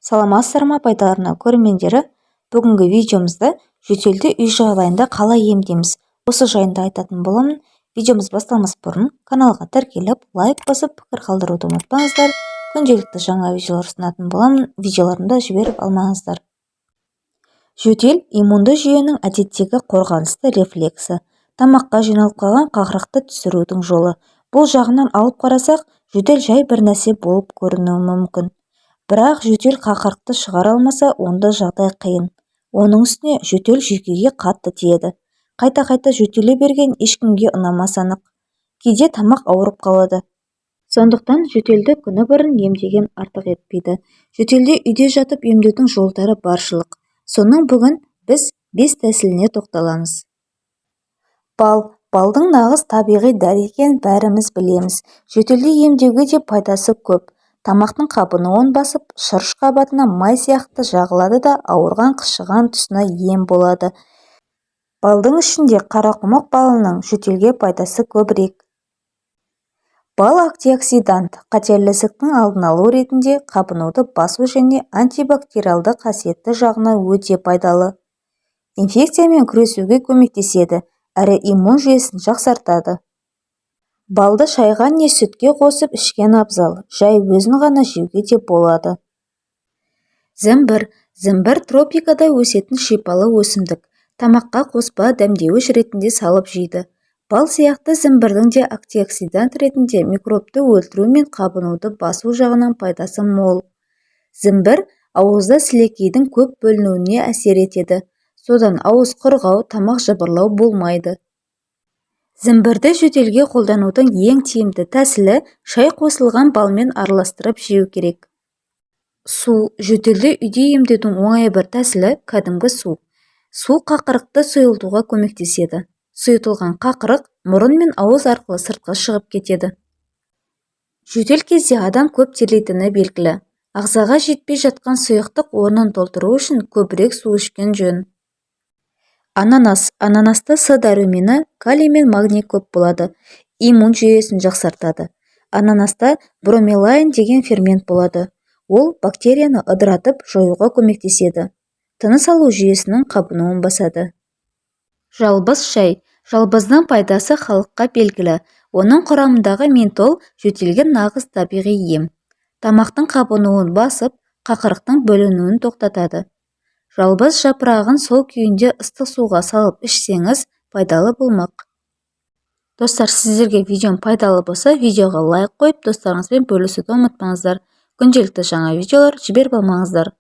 Саламатсыздар ма пайдаларына көрермендері, бүгінгі видеомызда жөтелді үй жағдайында қалай емдейміз, осы жайында айтатын боламын. Видеомыз басталмас бұрын каналға тіркеліп, лайк басып, пікір қалдыруды ұмытпаңыздар. Күнделікті жаңа видеолар ұсынатын боламын, видеоларымды жіберіп алмаңыздар. Жөтел иммунды жүйенің әдеттегі қорғанысты рефлексі. Тамаққа жиналып қалған қақырықты түсірудің жолы. Бұл жағынан алып қарасақ, жөтел жай бір нәрсе болып көрінуі мүмкін. Бірақ жөтел қақырықты шығара алмаса, онда жағдай қиын. Оның үстіне жөтел жүйкеге қатты тиеді. Қайта-қайта жөтеле берген ешкімге ұнамас анық. Кейде тамақ ауырып қалады. Сондықтан жөтелді күні бұрын емдеген артық етпейді. Жөтелде үйде жатып емдеудің жолдары баршылық. Соның бүгін біз 5 тәсіліне тоқталамыз. Балдың нағыз табиғи дәрі екенін бәріміз білеміз. Жөтелді емдеуге де пайдасы көп. Тамақтың қабынуын басып, шырыш қабатына май сияқты жағылады да ауырған қышыған тұсына ем болады. Балдың ішінде қарақұмық балының жөтелге пайдасы көбірек. Бал антиоксидант, қатерлі ісіктің алдын алу ретінде қабынуды басу және антибактериалды қасиетті жағына өте пайдалы. Инфекциямен күресуге көмектеседі, әрі иммун жүйесін жақсартады. Балды шайға не сүтке қосып ішкен абзал, жай өзін ғана жеуге де болады. Зімбір тропикада өсетін шипалы өсімдік. Тамаққа қоспа дәмдеуіш ретінде салып жейді. Бал сияқты зімбірдің де антиоксидант ретінде микробты өлтіру мен қабынуды басу жағынан пайдасы мол. Зімбір ауызда сілекейдің көп бөлінуіне әсер етеді. Содан ауыз құрғау, тамақ жыбырлау болмайды. Зімбірді жөтелге қолданудың ең тиімді тәсілі шай қосылған балмен араластырып жеу керек. Су. Жөтелді үйде емдеудің оңай бір тәсілі кәдімгі су. Су қақырықты сұйылтуға көмектеседі. Сұйытылған қақырық мұрын мен ауыз арқылы сыртқа шығып кетеді. Жөтел кезде адам көп терлейтіні белгілі. Ағзаға жетпей жатқан сұйықтық орнын толтыру үшін көбірек су ішкен жөн. Ананаста С дәрумені, калий мен магний көп болады. Иммун жүйесін жақсартады. Ананаста бромелайн деген фермент болады. Ол бактерияны ыдыратып жоюға көмектеседі. Тыныс алу жүйесінің қабынуын басады. Жалбыз шай. Жалбыздың пайдасы халыққа белгілі. Оның құрамындағы ментол жөтелге нағыз табиғи ем. Тамақтың қабынуын басып, қақырықтың бөлінуін тоқтатады. Жалбыз жапырағын сол күйінде ыстық суға салып ішсеңіз, пайдалы болмақ. Достар, сіздерге видеом пайдалы болса, видеоға лайк қойып, достарыңызбен бөлісуді ұмытпаңыздар. Күнделікті жаңа видеолар жіберіп алмаңыздар.